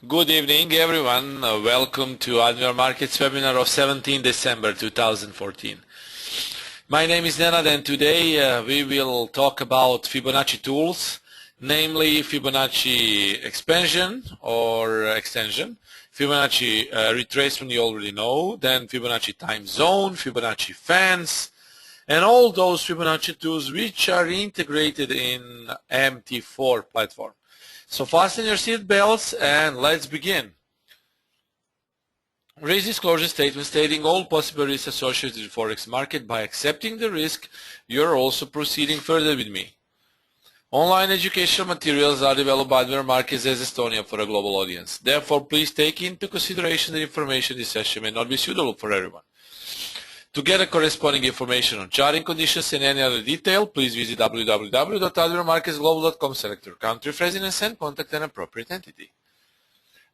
Good evening, everyone. Welcome to Admiral Markets webinar of 17 December 2014. My name is Nenad, and today we will talk about Fibonacci tools, namely Fibonacci Expansion or Extension, Fibonacci Retracement you already know, then Fibonacci Time Zone, Fibonacci Fans, and all those Fibonacci tools which are integrated in MT4 platform. So fasten your seat belts and let's begin. Raise disclosure statement stating all possible risks associated with the Forex market. By accepting the risk, you're also proceeding further with me. Online educational materials are developed by Admiral Markets as Estonia for a global audience. Therefore, please take into consideration the information in this session may not be suitable for everyone. To get a corresponding information on charting conditions and any other detail, please visit www.admiralmarketsglobal.com, select your country of residence, and contact an appropriate entity.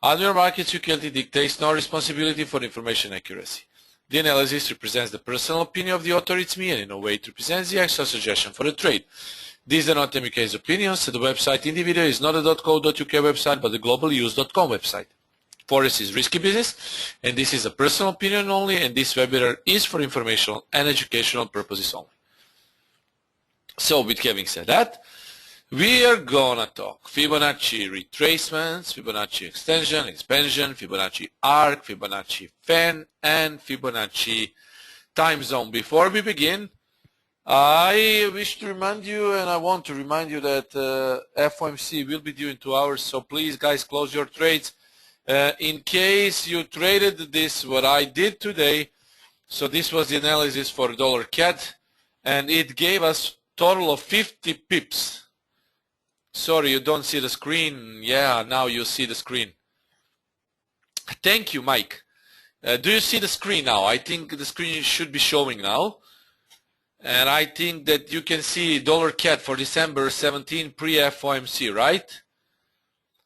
Admiral Markets UK takes no responsibility for information accuracy. The analysis represents the personal opinion of the author, it's me, and in no way it represents the actual suggestion for a trade. These are not MUK's opinions, so the website in the video is not a .co.uk website, but the globaluse.com website. Forex is risky business, and this is a personal opinion only, and this webinar is for informational and educational purposes only. So, with having said that, we are gonna talk Fibonacci Retracements, Fibonacci Extension, Expansion, Fibonacci Arc, Fibonacci Fan, and Fibonacci Time Zone. Before we begin, I wish to remind you, and I want to remind you that FOMC will be due in 2 hours, so please guys close your trades. In case you traded this, what I did today, so this was the analysis for dollar CAD, and it gave us total of 50 pips. Sorry, you don't see the screen. Yeah, now you see the screen. Thank you, Mike. Do you see the screen now? I think the screen should be showing now. And I think that you can see dollar CAD for December 17 pre-FOMC, right?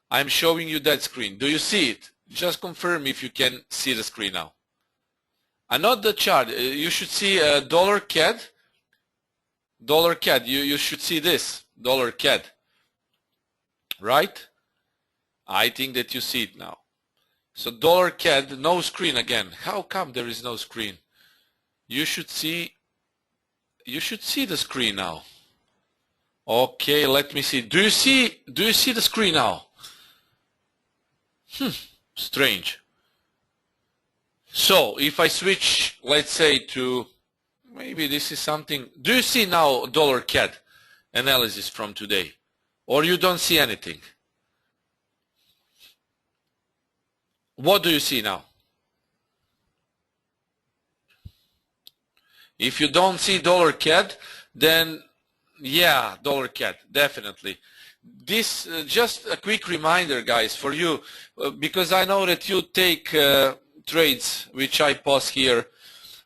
I'm showing you that screen. Do you see it? Just confirm if you can see the screen now. And not the chart. You should see dollar CAD. Dollar CAD. You should see this. Dollar CAD. Right? I think that you see it now. So dollar CAD, no screen again. How come there is no screen? You should see the screen now. Okay, let me see. Do you see the screen now? Strange. So if I switch, let's say, to maybe this is something. Do you see now dollar CAD analysis from today, or you don't see anything? What do you see now? If you don't see dollar CAD, then yeah, dollar CAD definitely. This just a quick reminder, guys, for you, because I know that you take trades which I post here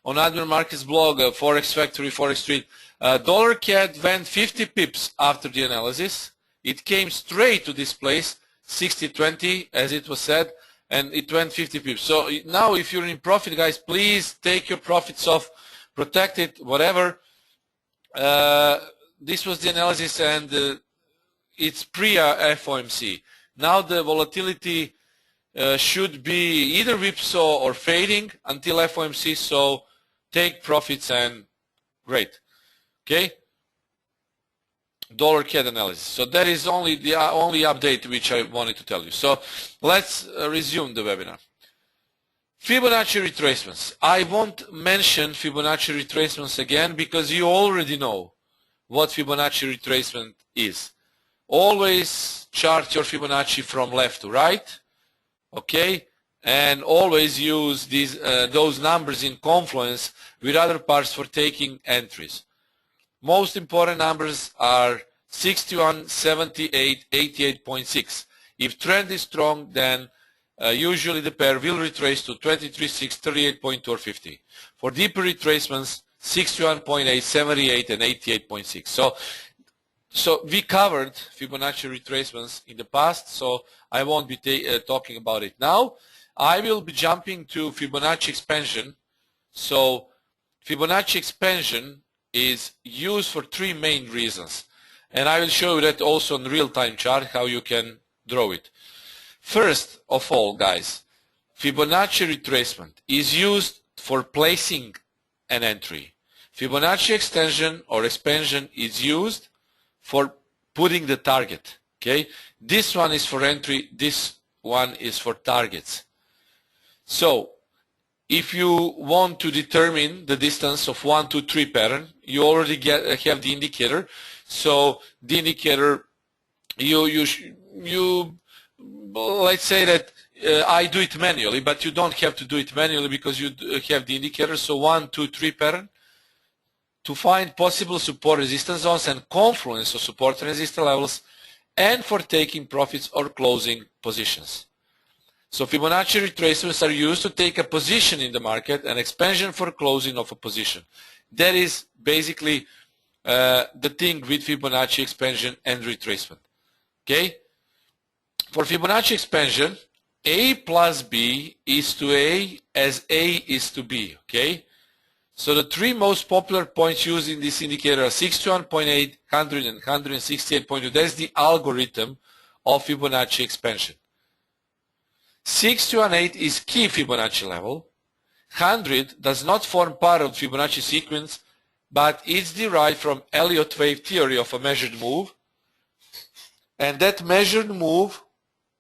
on Admiral Markets blog, Forex Factory, Forex Street. Dollar CAD went 50 pips after the analysis. It came straight to this place, 60-20, as it was said, and it went 50 pips. So now, if you're in profit, guys, please take your profits off, protect it, whatever. This was the analysis, and it's pre-FOMC. Now the volatility should be either whipsaw or fading until FOMC, so take profits and great. Okay? Dollar CAD analysis. So that is only the only update which I wanted to tell you. So let's resume the webinar. Fibonacci retracements. I won't mention Fibonacci retracements again because you already know what Fibonacci retracement is. Always chart your Fibonacci from left to right, okay, and always use those numbers in confluence with other parts for taking entries. Most important numbers are 61, 78, 88.6. If trend is strong, then usually the pair will retrace to 23.6, 38.2, or 50. For deeper retracements, 61.8, 78, and 88.6. So we covered Fibonacci retracements in the past, so I won't be talking about it now. I will be jumping to Fibonacci Expansion. So Fibonacci Expansion is used for 3 main reasons, and I will show you that also on real-time chart how you can draw it. First of all, guys, Fibonacci retracement is used for placing an entry. Fibonacci extension or expansion is used for putting the target. Okay, this one is for entry, this one is for targets. So if you want to determine the distance of 1, 2, 3 pattern, you already have the indicator. So the indicator, let's say that I do it manually, but you don't have to do it manually because you have the indicator. So 1, 2, 3 pattern to find possible support resistance zones and confluence of support and resistance levels, and for taking profits or closing positions. So Fibonacci retracements are used to take a position in the market and expansion for closing of a position. That is basically the thing with Fibonacci expansion and retracement. Okay? For Fibonacci expansion, A plus B is to A as A is to B. Okay? So the three most popular points used in this indicator are 61.8, 100, and 168.2. That's the algorithm of Fibonacci expansion. 61.8 is key Fibonacci level. 100 does not form part of Fibonacci sequence, but it's derived from Elliott wave theory of a measured move. And that measured move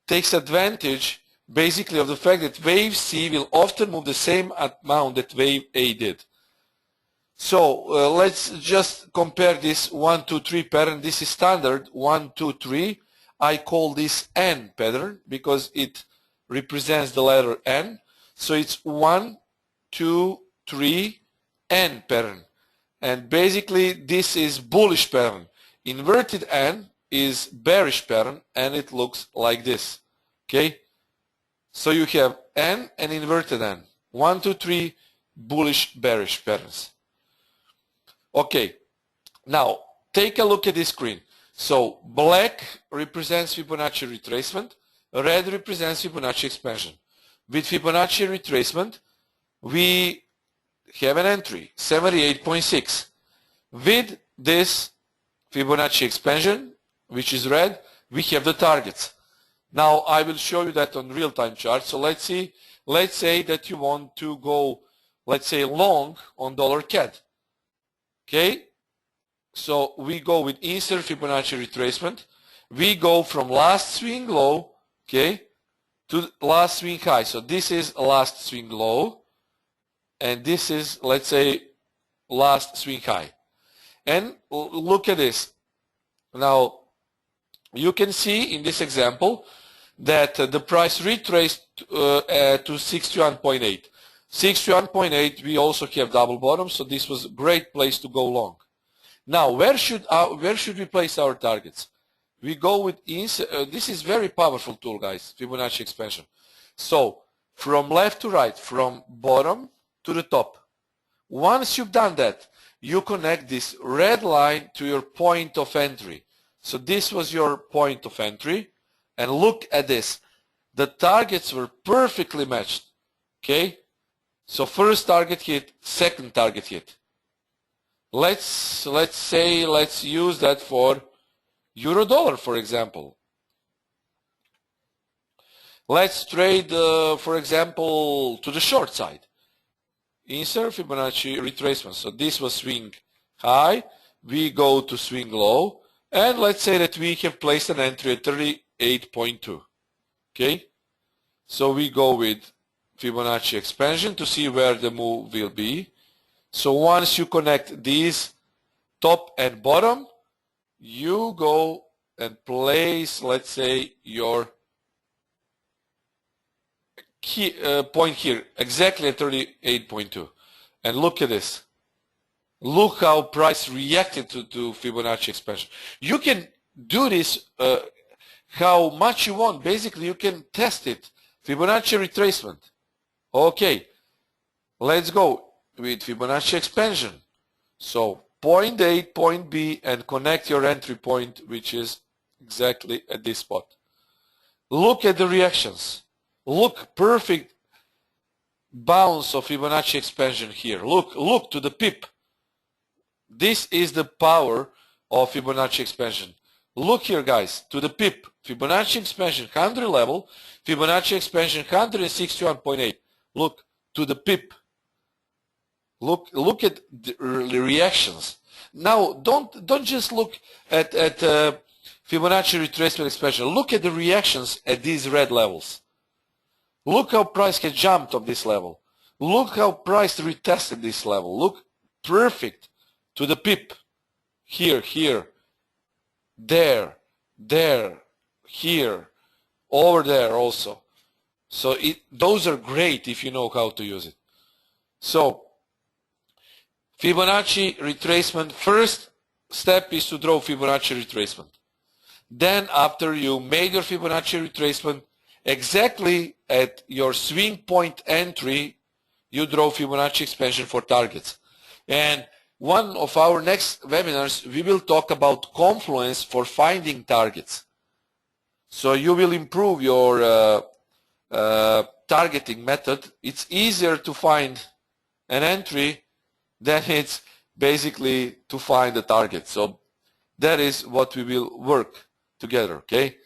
takes advantage basically of the fact that wave C will often move the same amount that wave A did. So let's just compare this 1, 2, 3 pattern. This is standard 1, 2, 3. I call this N pattern because it represents the letter N. So it's 1, 2, 3, N pattern. And basically this is bullish pattern. Inverted N is bearish pattern, and it looks like this. Okay? So you have N and inverted N. 1, 2, 3 bullish bearish patterns. Okay, now take a look at this screen. So black represents Fibonacci retracement, red represents Fibonacci expansion. With Fibonacci retracement, we have an entry, 78.6. With this Fibonacci expansion, which is red, we have the targets. Now I will show you that on real-time chart. So let's say that you want to go, let's say, long on dollar CAD. Okay, so we go with insert Fibonacci retracement. We go from last swing low, okay, to last swing high. So this is last swing low, and this is, let's say, last swing high. And look at this. Now, you can see in this example that the price retraced to 61.8. 61.8, we also have double bottom, so this was a great place to go long. Now, where should we place our targets? We go with this is very powerful tool, guys, Fibonacci expansion. So from left to right, from bottom to the top. Once you've done that, you connect this red line to your point of entry. So this was your point of entry, and look at this. The targets were perfectly matched. Okay? So first target hit, second target hit. Let's use that for euro dollar, for example. Let's trade, for example, to the short side. Insert Fibonacci retracement. So this was swing high. We go to swing low, and let's say that we have placed an entry at 38.2. Okay, so we go with Fibonacci expansion to see where the move will be. So once you connect these top and bottom, you go and place, let's say, your key, point here, exactly at 38.2. And look at this. Look how price reacted to Fibonacci expansion. You can do this how much you want. Basically, you can test it. Fibonacci retracement. Okay, let's go with Fibonacci expansion. So point A, point B, and connect your entry point, which is exactly at this spot. Look at the reactions. Look, perfect bounce of Fibonacci expansion here. Look to the pip. This is the power of Fibonacci expansion. Look here, guys, to the pip. Fibonacci expansion 100 level, Fibonacci expansion 161.8. Look to the pip. Look at the reactions. Now don't just look at Fibonacci retracement expansion. Look at the reactions at these red levels. Look how price has jumped on this level. Look how price retested this level. Look, perfect to the pip. Here, there, here, over there also. So those are great if you know how to use it. So Fibonacci retracement, first step is to draw Fibonacci retracement. Then after you made your Fibonacci retracement, exactly at your swing point entry, you draw Fibonacci expansion for targets. And one of our next webinars, we will talk about confluence for finding targets. So you will improve your targeting method. It's easier to find an entry than it's basically to find a target. So that is what we will work together, okay?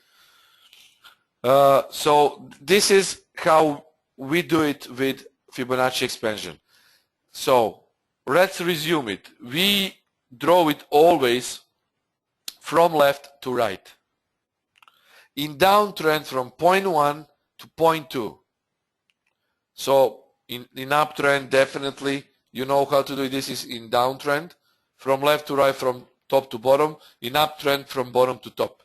So this is how we do it with Fibonacci expansion. So let's resume it. We draw it always from left to right. In downtrend from point 1 to point 2. So in uptrend, definitely you know how to do it. This is in downtrend, from left to right, from top to bottom. In uptrend, from bottom to top.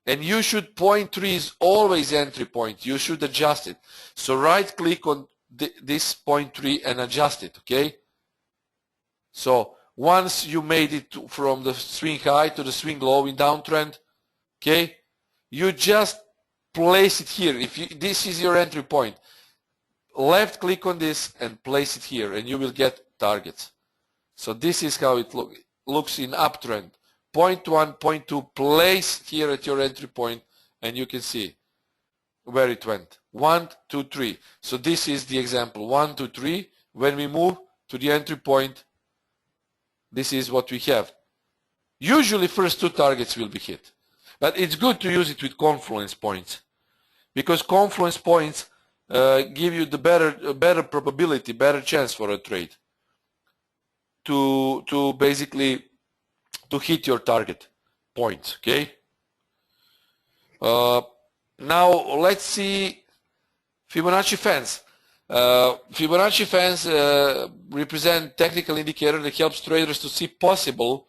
And you should, point 3 is always entry point. You should adjust it. So right click on this point 3 and adjust it, okay? So once you made it from the swing high to the swing low in downtrend, okay, you just place it here. This is your entry point, left click on this and place it here, and you will get targets. So this is how it looks in uptrend. Point 1, point 2, place here at your entry point, and you can see where it went. 1, 2, 3. So this is the example. 1, 2, 3. When we move to the entry point, this is what we have. Usually first two targets will be hit. But it's good to use it with confluence points, because confluence points give you the better probability, better chance for a trade to basically to hit your target points, okay? Now let's see Fibonacci fans. Fibonacci fans represent technical indicator that helps traders to see possible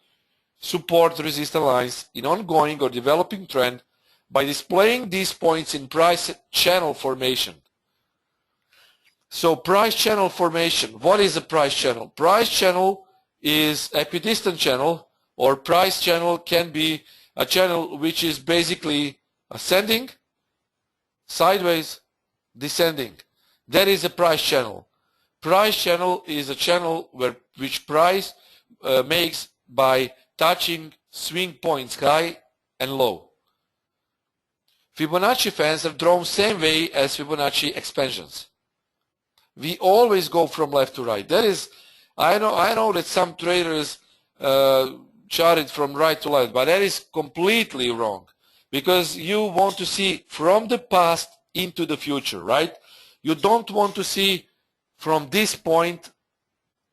support resistance lines in ongoing or developing trend by displaying these points in price channel formation. So price channel formation, what is a price channel? Price channel is equidistant channel, or price channel can be a channel which is basically ascending, sideways, descending. That is a price channel. Price channel is a channel which price makes by touching swing points high and low. Fibonacci fans are drawn same way as Fibonacci expansions. We always go from left to right. That is, I know that some traders chart it from right to left, but that is completely wrong, because you want to see from the past into the future, right? You don't want to see from this point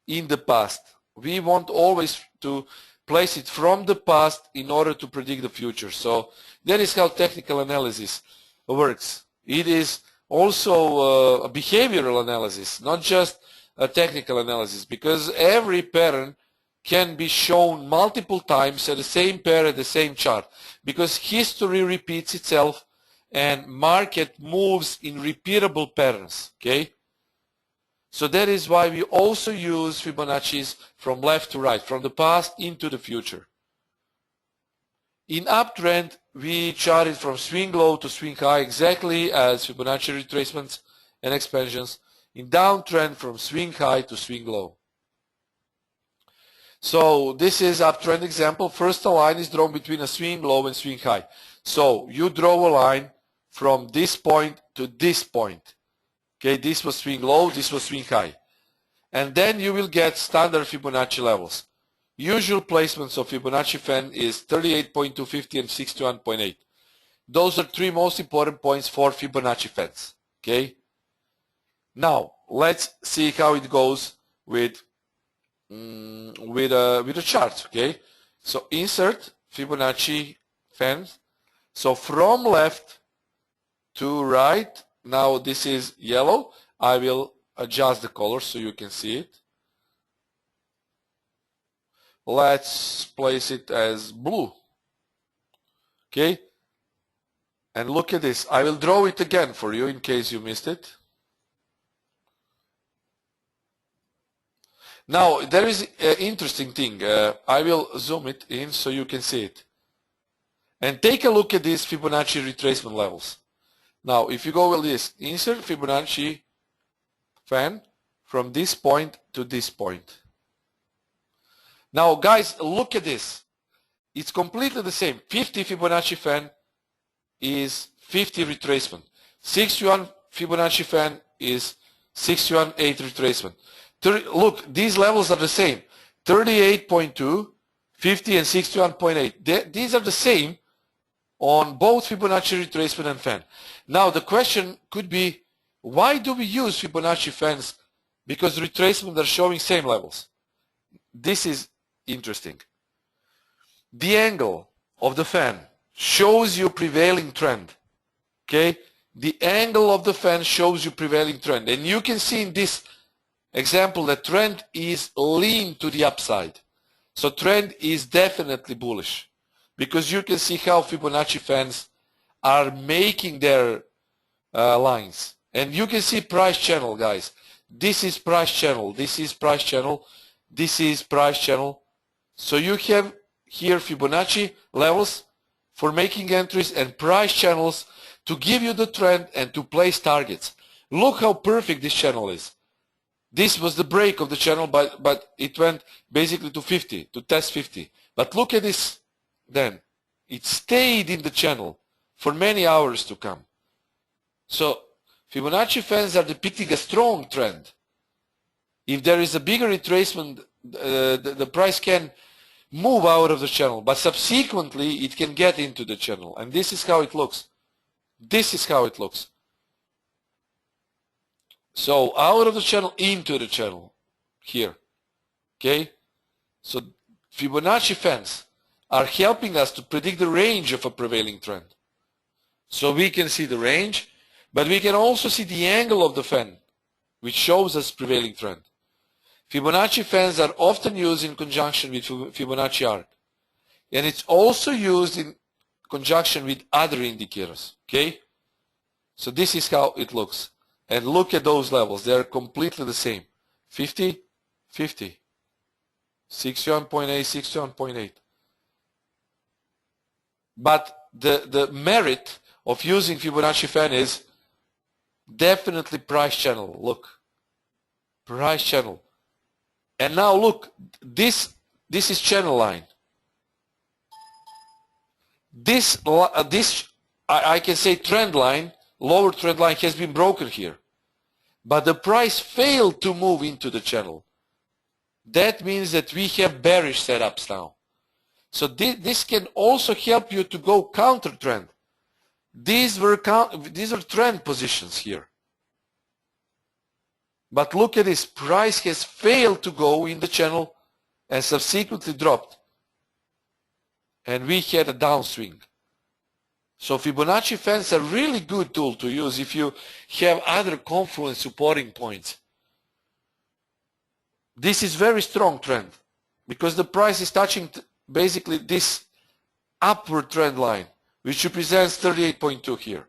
in the past. We want always to place it from the past in order to predict the future. So that is how technical analysis works. It is also a behavioral analysis, not just a technical analysis, because every pattern can be shown multiple times at the same pair at the same chart, because history repeats itself and market moves in repeatable patterns, okay? So that is why we also use Fibonacci's from left to right, from the past into the future. In uptrend, we chart it from swing low to swing high, exactly as Fibonacci retracements and expansions. In downtrend, from swing high to swing low. So this is uptrend example. First, a line is drawn between a swing low and swing high. So you draw a line from this point to this point. Okay, this was swing low, this was swing high. And then you will get standard Fibonacci levels. Usual placements of Fibonacci fan is 38.250 and 61.8. those are three most important points for Fibonacci fans. Okay. Now let's see how it goes with a chart. Okay. So insert Fibonacci fans. So from left to right. Now this is yellow. I will adjust the color so you can see it. Let's place it as blue. Okay. And look at this. I will draw it again for you in case you missed it. Now there is an interesting thing. I will zoom it in so you can see it. And take a look at these Fibonacci retracement levels. Now if you go with this, insert Fibonacci fan from this point to this point. Now guys, look at this. It's completely the same. 50 Fibonacci fan is 50 retracement. 61 Fibonacci fan is 61 8 retracement. Look, these levels are the same. 38.2, 50 and 61.8. These are the same on both Fibonacci retracement and fan. Now the question could be, why do we use Fibonacci fans? Because retracement are showing same levels. This is interesting. The angle of the fan shows you prevailing trend. Okay? The angle of the fan shows you prevailing trend. And you can see in this example that trend is lean to the upside. So trend is definitely bullish. Because you can see how Fibonacci fans are making their lines. And you can see price channel, guys. This is price channel. This is price channel. This is price channel. So you have here Fibonacci levels for making entries and price channels to give you the trend and to place targets. Look how perfect this channel is. This was the break of the channel, but it went basically to 50, to test 50. But look at this then. It stayed in the channel for many hours to come. So Fibonacci fans are depicting a strong trend. If there is a bigger retracement, the price can move out of the channel, but subsequently it can get into the channel. And this is how it looks. This is how it looks. So out of the channel into the channel here. Okay? So Fibonacci fans are helping us to predict the range of a prevailing trend. So we can see the range, but we can also see the angle of the fan, which shows us prevailing trend. Fibonacci fans are often used in conjunction with Fibonacci Arc. And it's also used in conjunction with other indicators. Okay? So this is how it looks. And look at those levels. They are completely the same. 50, 50. 61.8, 61.8. But the merit of using Fibonacci fan is definitely price channel. Look. Price channel. And now look, this is channel line. This I can say trend line, lower trend line has been broken here. But the price failed to move into the channel. That means that we have bearish setups now. So this can also help you to go counter trend. These are trend positions here. But look at this, price has failed to go in the channel and subsequently dropped. And we had a downswing. So Fibonacci fans are a really good tool to use if you have other confluence supporting points. This is very strong trend because the price is touching basically this upward trend line, which represents 38.2 here.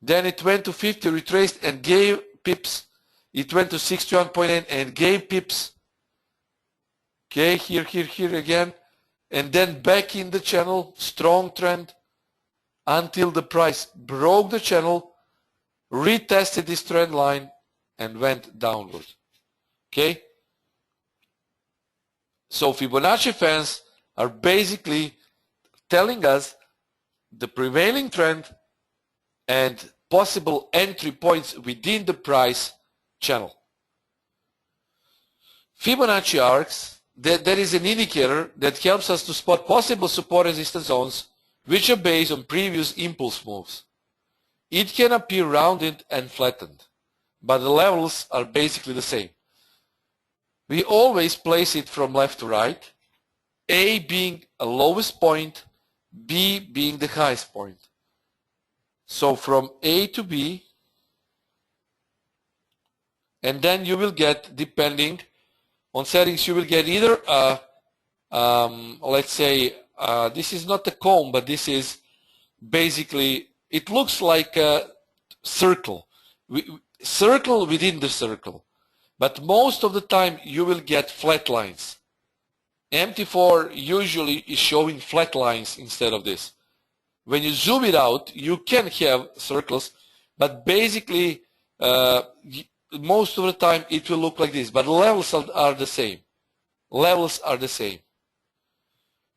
Then it went to 50, retraced and gave pips. It went to 61.8 and gave pips. Okay, here again. And then back in the channel, strong trend, until the price broke the channel, retested this trend line, and went downward. Okay? So Fibonacci fans are basically telling us the prevailing trend and possible entry points within the price channel. Fibonacci Arcs, there is an indicator that helps us to spot possible support resistance zones which are based on previous impulse moves. It can appear rounded and flattened, but the levels are basically the same. We always place it from left to right, A being a lowest point, B being the highest point. So from A to B, and then you will get, depending on settings, you will get either let's say this is not a comb, but this is basically, it looks like a circle, circle within the circle, but most of the time you will get flat lines. MT4 usually is showing flat lines instead of this. When you zoom it out, you can have circles, but basically most of the time it will look like this, but levels are the same. Levels are the same.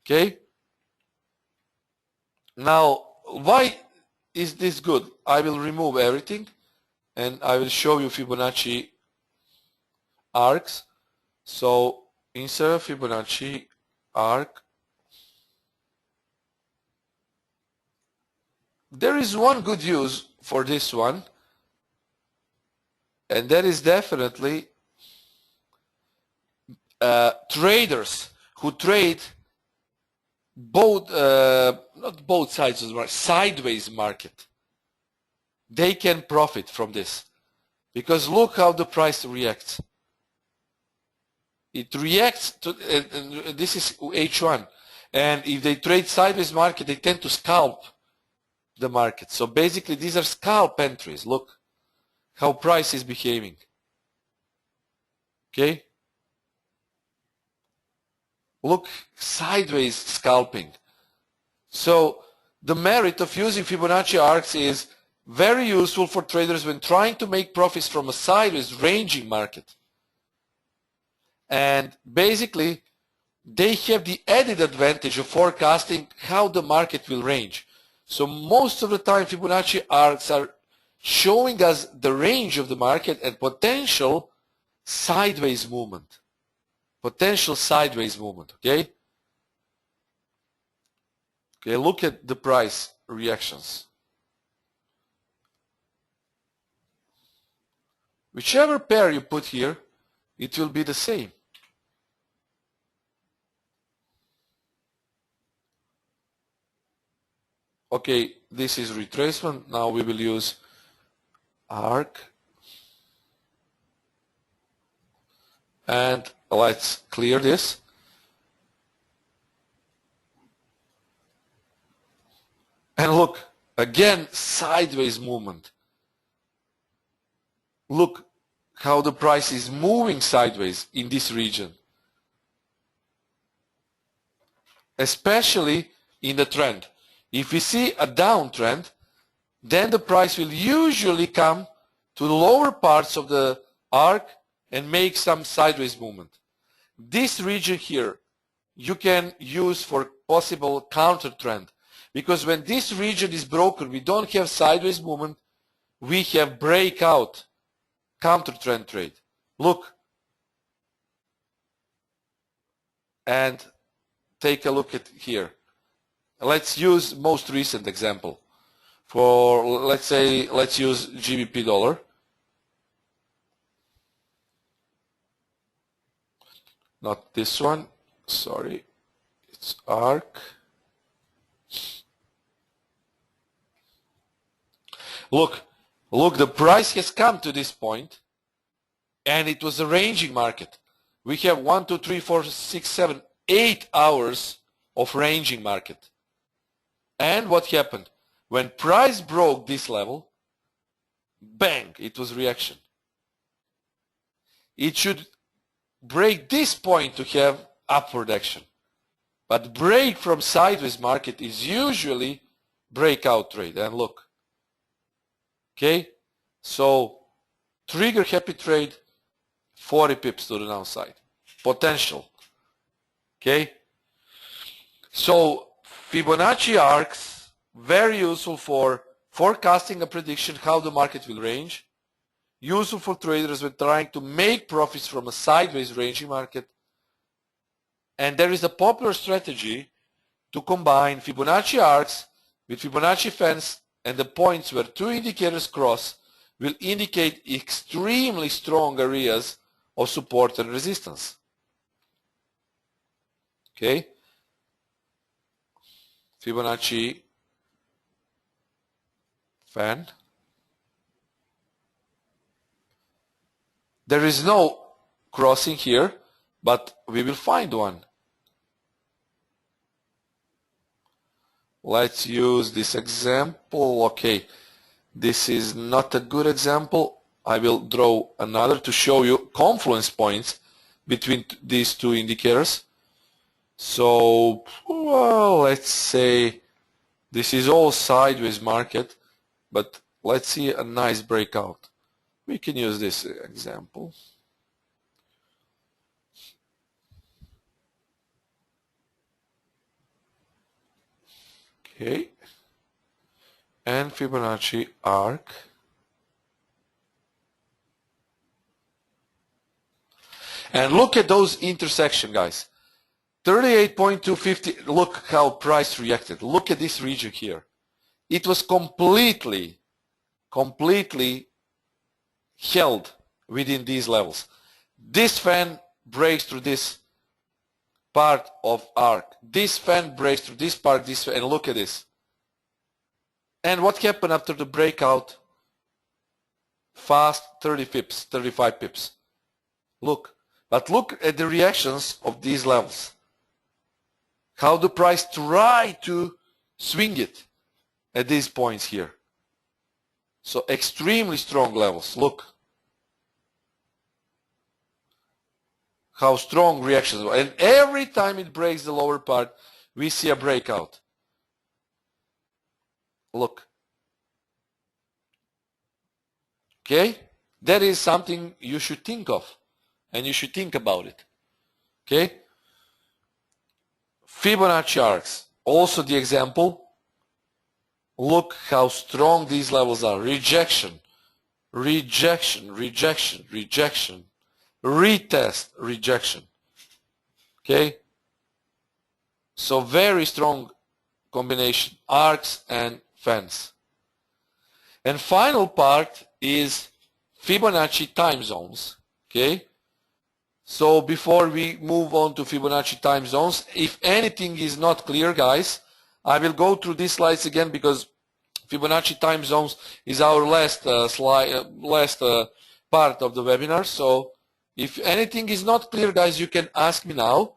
Okay? Now, why is this good? I will remove everything and I will show you Fibonacci arcs. So insert Fibonacci arc. There is one good use for this one, and that is definitely traders who trade both, not both sides of the market, sideways market. They can profit from this, because look how the price reacts. It reacts to, this is H1, and if they trade sideways market, they tend to scalp the market. So basically these are scalp entries. Look how price is behaving. Okay? Look, sideways scalping. So the merit of using Fibonacci arcs is very useful for traders when trying to make profits from a sideways ranging market. And basically they have the added advantage of forecasting how the market will range. So most of the time Fibonacci arcs are showing us the range of the market and potential sideways movement. Potential sideways movement, okay? Okay, look at the price reactions. Whichever pair you put here, it will be the same. Okay, this is retracement. Now we will use arc. And let's clear this. And look, again, sideways movement. Look how the price is moving sideways in this region. Especially in the trend. If we see a downtrend, then the price will usually come to the lower parts of the arc and make some sideways movement. This region here you can use for possible counter trend, because when this region is broken, we don't have sideways movement, we have breakout counter trend trade. Look and take a look at here. Let's use most recent example. For, let's say, let's use GBP dollar. Not this one, sorry, it's arc. Look, the price has come to this point and it was a ranging market. We have 1, 2, 3, 4, 6, 7, 8 hours of ranging market. And what happened? When price broke this level, bang, it was reaction. It should break this point to have upward action. But break from sideways market is usually breakout trade. And look. Okay? So trigger happy trade, 40 pips to the downside. Potential. Okay? So Fibonacci arcs, very useful for forecasting a prediction how the market will range. Useful for traders when trying to make profits from a sideways ranging market. And there is a popular strategy to combine Fibonacci arcs with Fibonacci fence, and the points where two indicators cross will indicate extremely strong areas of support and resistance. Okay? Fibonacci fan. There is no crossing here, but we will find one. Let's use this example. Okay, this is not a good example. I will draw another to show you confluence points between these two indicators. So, well, let's say this is all sideways market, but let's see a nice breakout. We can use this example. Okay, and Fibonacci arc. And look at those intersection, guys. 38.250, look how price reacted. Look at this region here. It was completely held within these levels. This fan breaks through this part of arc. This fan breaks through this part, this, and look at this. And what happened after the breakout? Fast 30 pips, 35 pips. Look, but look at the reactions of these levels. How the price tried to swing it at these points here. So extremely strong levels. Look how strong reactions were. And every time it breaks the lower part, we see a breakout. Look. Okay? That is something you should think of. And you should think about it. Okay? Fibonacci arcs. Also the example. Look how strong these levels are. Rejection. Rejection. Rejection. Rejection. Retest, rejection. Okay? So very strong combination, arcs and fans. And final part is Fibonacci time zones. Okay? So before we move on to Fibonacci time zones, if anything is not clear, guys, I will go through these slides again because Fibonacci time zones is our last part of the webinar. So if anything is not clear, guys, you can ask me now,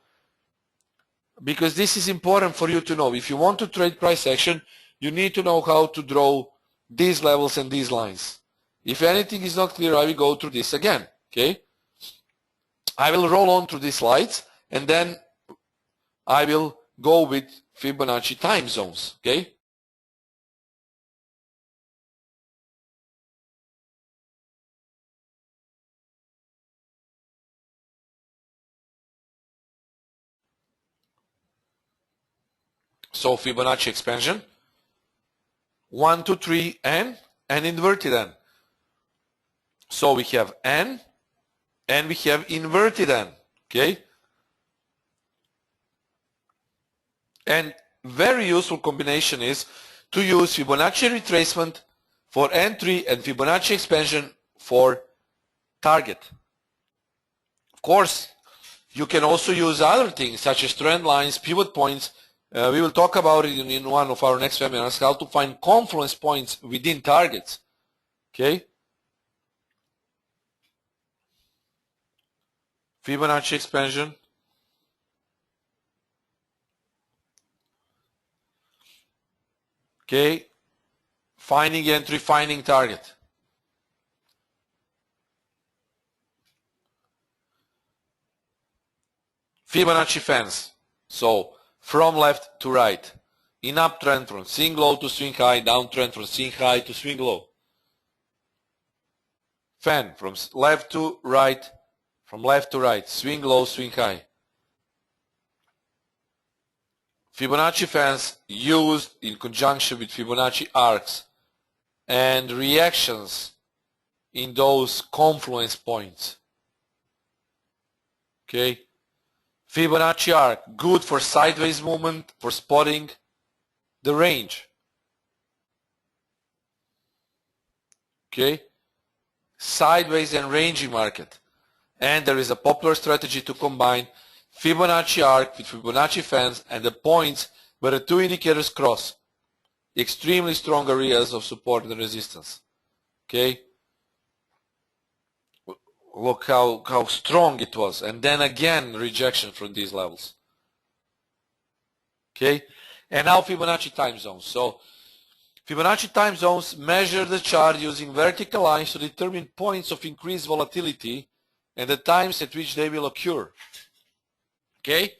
because this is important for you to know. If you want to trade price action, you need to know how to draw these levels and these lines. If anything is not clear, I will go through this again. Okay? I will roll on through these slides, and then I will go with Fibonacci time zones. Okay? So Fibonacci expansion, 1, 2, 3, N, and inverted N. So we have N, and we have inverted N. Okay? And very useful combination is to use Fibonacci retracement for entry and Fibonacci expansion for target. Of course, you can also use other things such as trend lines, pivot points. We will talk about it in one of our next webinars, how to find confluence points within targets. Okay? Fibonacci expansion. Okay? Finding entry, finding target. Fibonacci fans. So, from left to right. In uptrend from swing low to swing high, downtrend from swing high to swing low. Fan from left to right, swing low, swing high. Fibonacci fans used in conjunction with Fibonacci arcs and reactions in those confluence points. Okay? Fibonacci Arc, good for sideways movement, for spotting the range. Okay, sideways and ranging market. And there is a popular strategy to combine Fibonacci Arc with Fibonacci fans and the points where the two indicators cross. Extremely strong areas of support and resistance. Okay, look how strong it was, and then again rejection from these levels. Okay, and now Fibonacci time zones. So Fibonacci time zones measure the chart using vertical lines to determine points of increased volatility and the times at which they will occur. Okay,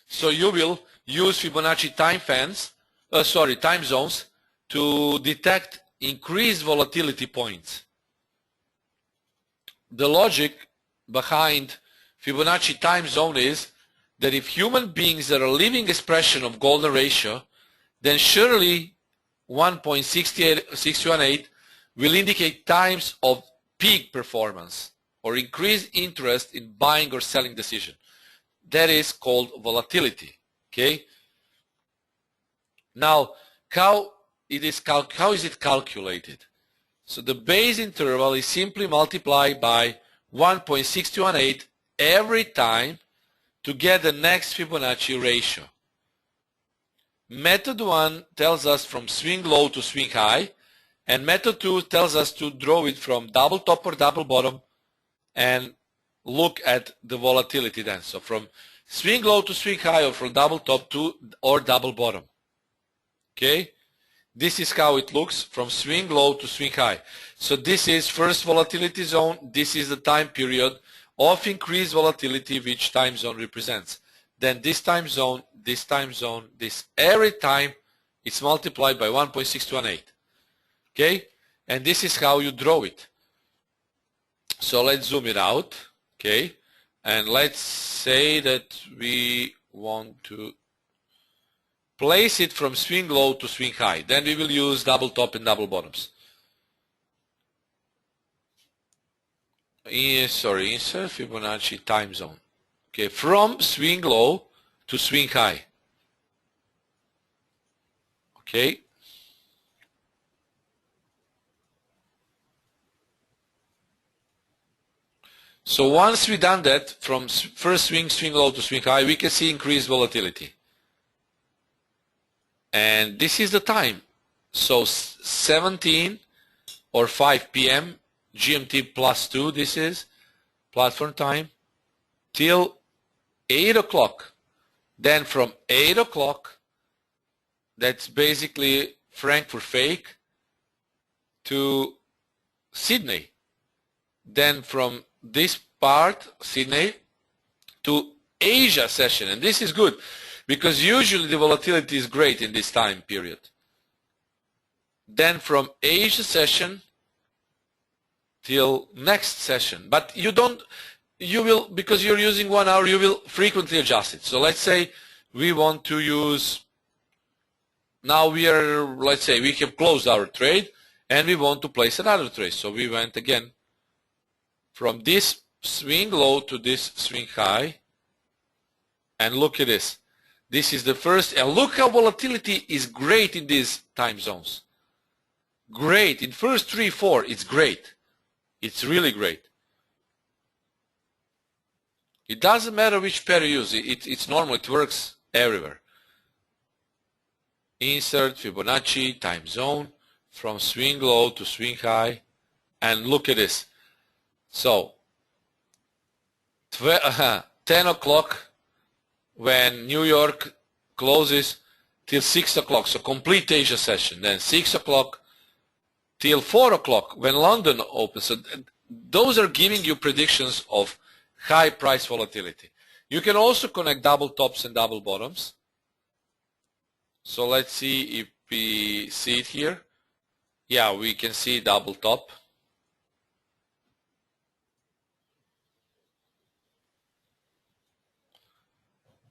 so you will use Fibonacci time zones to detect increased volatility points. The logic behind Fibonacci time zone is that if human beings are a living expression of golden ratio, then surely 1.618 will indicate times of peak performance or increased interest in buying or selling decision. That is called volatility. Okay. Now, how is it calculated? So the base interval is simply multiplied by 1.618 every time to get the next Fibonacci ratio. Method 1 tells us from swing low to swing high, and method 2 tells us to draw it from double top or double bottom and look at the volatility then. So from swing low to swing high, or from double top to or double bottom. Okay, this is how it looks from swing low to swing high. So this is first volatility zone. This is the time period of increased volatility which time zone represents. Then this time zone, this time zone, this, every time it's multiplied by 1.618. Okay, and this is how you draw it. So let's zoom it out. Okay, and let's say that we want to place it from swing low to swing high. Then we will use double top and double bottoms. Insert Fibonacci time zone. Okay, from swing low to swing high. Okay. So once we've done that, from first swing low to swing high, we can see increased volatility. And this is the time. So 17 or 5 p.m. GMT +2, this is platform time, till 8 o'clock. Then from 8 o'clock, that's basically Frankfurt fake, to Sydney. Then from this part, Sydney, to Asia session. And this is good, because usually the volatility is great in this time period. Then from Asia session till next session. But you will, because you're using 1 hour, you will frequently adjust it. So let's say we want to use, now let's say we have closed our trade and we want to place another trade. So we went again from this swing low to this swing high, and look at this. This is the first, and look how volatility is great in these time zones. Great. In first 3, 4, it's great. It's really great. It doesn't matter which pair you use. It's normal. It works everywhere. Insert Fibonacci time zone from swing low to swing high, and look at this. So 10 o'clock when New York closes till 6 o'clock, so complete Asia session. Then 6 o'clock till 4 o'clock when London opens. So those are giving you predictions of high price volatility. You can also connect double tops and double bottoms. So let's see if we see it here. Yeah, we can see double top.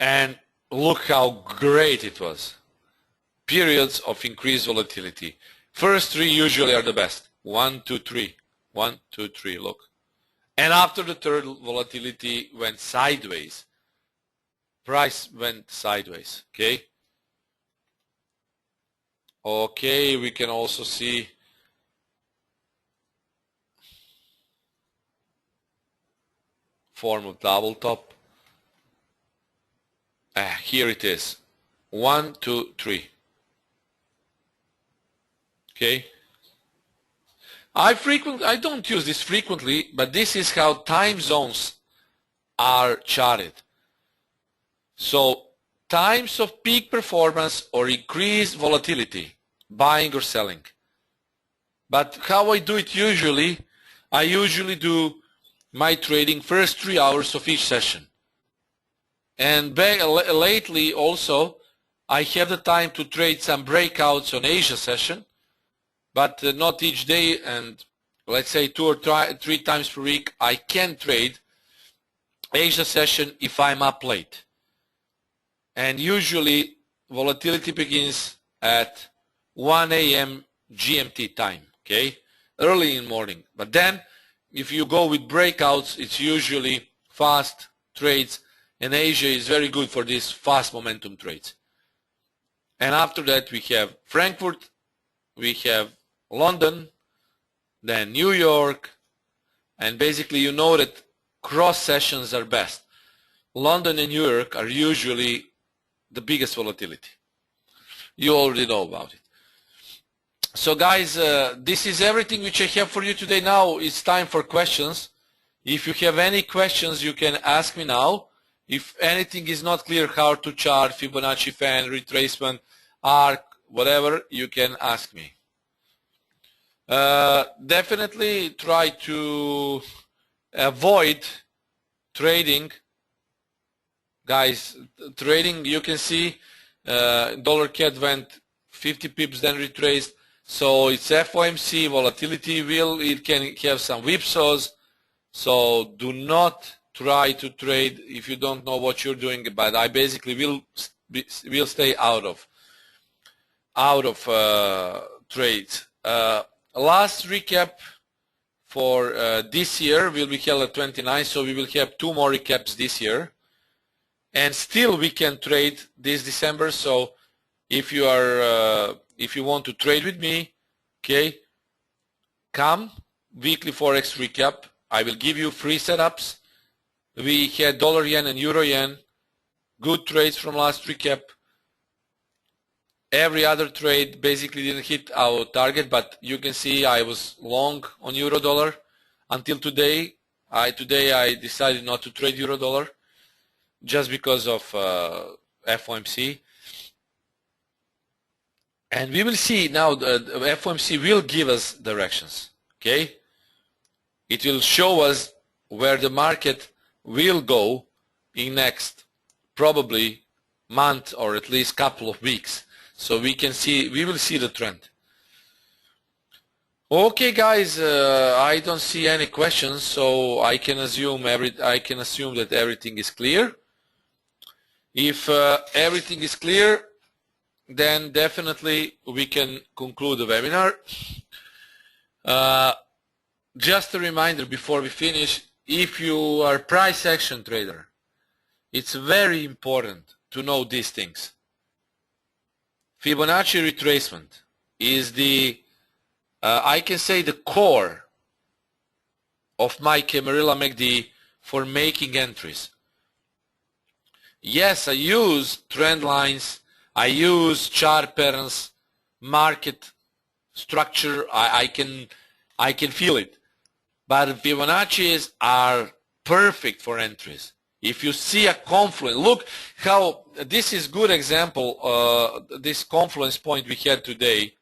And look how great it was. Periods of increased volatility. First 3 usually are the best. 1, 2, 3. 1, 2, 3, look. And after the third, volatility went sideways. price went sideways. Okay. Okay, we can also see form of double top. Here it is. 1, 2, 3. Okay. I don't use this frequently, but this is how time zones are charted. So times of peak performance or increased volatility, buying or selling. But how I do it usually, I usually do my trading first 3 hours of each session. And lately also, I have the time to trade some breakouts on Asia session, but not each day, and let's say 2 or 3 times per week I can trade Asia session if I'm up late. And usually volatility begins at 1 a.m. GMT time, okay, early in the morning. But then if you go with breakouts, it's usually fast trades, and Asia is very good for these fast momentum trades. And after that we have Frankfurt, we have London, then New York, and basically you know that cross sessions are best. London and New York are usually the biggest volatility. You already know about it. So guys, this is everything which I have for you today. Now it's time for questions. If you have any questions, you can ask me now. If anything is not clear how to chart Fibonacci fan, retracement, arc, whatever, you can ask me. Definitely try to avoid trading. Guys, trading, you can see dollar CAD went 50 pips, then retraced. So it's FOMC, volatility it can have some whipsaws. So do not try to trade if you don't know what you're doing. But I basically will stay out of trades. Last recap for this year will be held at 29, so we will have 2 more recaps this year, and still we can trade this December. So if you want to trade with me, okay, come weekly Forex recap. I will give you free setups. We had dollar yen and euro yen, good trades from last recap. Every other trade basically didn't hit our target, but you can see I was long on euro dollar until today. Today I decided not to trade euro dollar just because of FOMC. And we will see now the FOMC will give us directions, okay? It will show us where the market will go in next probably month or at least couple of weeks. So we will see the trend. Okay, guys, I don't see any questions, so I can assume that everything is clear. If everything is clear, then definitely we can conclude the webinar. Just a reminder before we finish, if you are a price action trader, it's very important to know these things. Fibonacci retracement is I can say the core of my Camarilla MACD for making entries. Yes, I use trend lines, I use chart patterns, market structure, I can feel it. But Fibonacci's are perfect for entries. If you see a confluence, look how this is good example, this confluence point we had today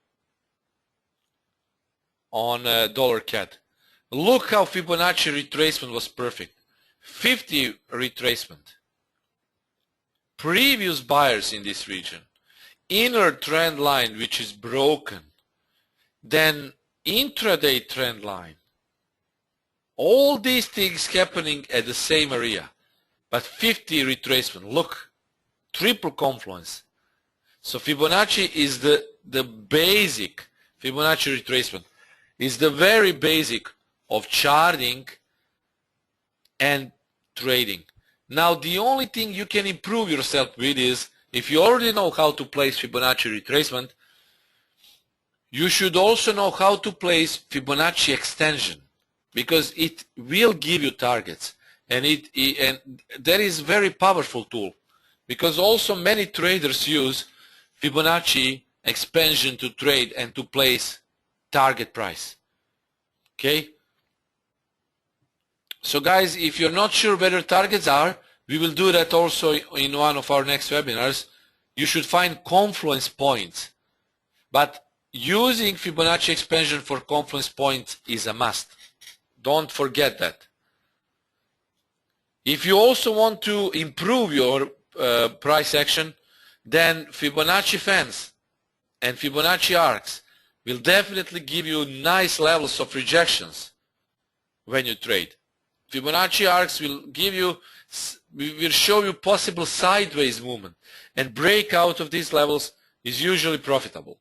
on dollar CAD. Look how Fibonacci retracement was perfect. 50 retracement. Previous buyers in this region. Inner trend line which is broken. Then intraday trend line. All these things happening at the same area. But 50 retracement, look, triple confluence. So Fibonacci is the basic, Fibonacci retracement is the very basic of charting and trading. Now the only thing you can improve yourself with is, if you already know how to place Fibonacci retracement, you should also know how to place Fibonacci extension, because it will give you targets, and that is very powerful tool, because also many traders use Fibonacci expansion to trade and to place target price. Okay? So guys, if you're not sure where your targets are, we will do that also in one of our next webinars. You should find confluence points, but using Fibonacci expansion for confluence points is a must. Don't forget that. If you also want to improve your price action, then Fibonacci fans and Fibonacci arcs will definitely give you nice levels of rejections when you trade. Fibonacci arcs will show you possible sideways movement, and breakout of these levels is usually profitable.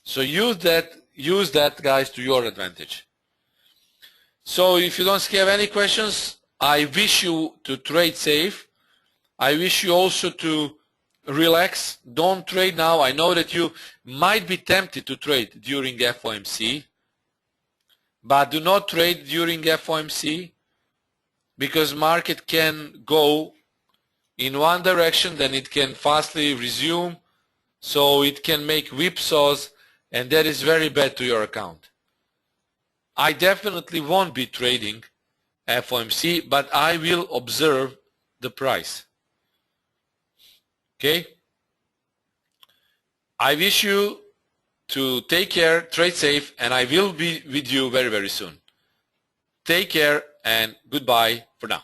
So use that guys to your advantage. So if you don't have any questions, I wish you to trade safe. I wish you also to relax. Don't trade now. I know that you might be tempted to trade during FOMC, but do not trade during FOMC, because market can go in one direction, then it can fastly resume, so it can make whipsaws, and that is very bad to your account. I definitely won't be trading FOMC, but I will observe the price. Okay? I wish you to take care, trade safe, and I will be with you very, very soon. Take care and goodbye for now.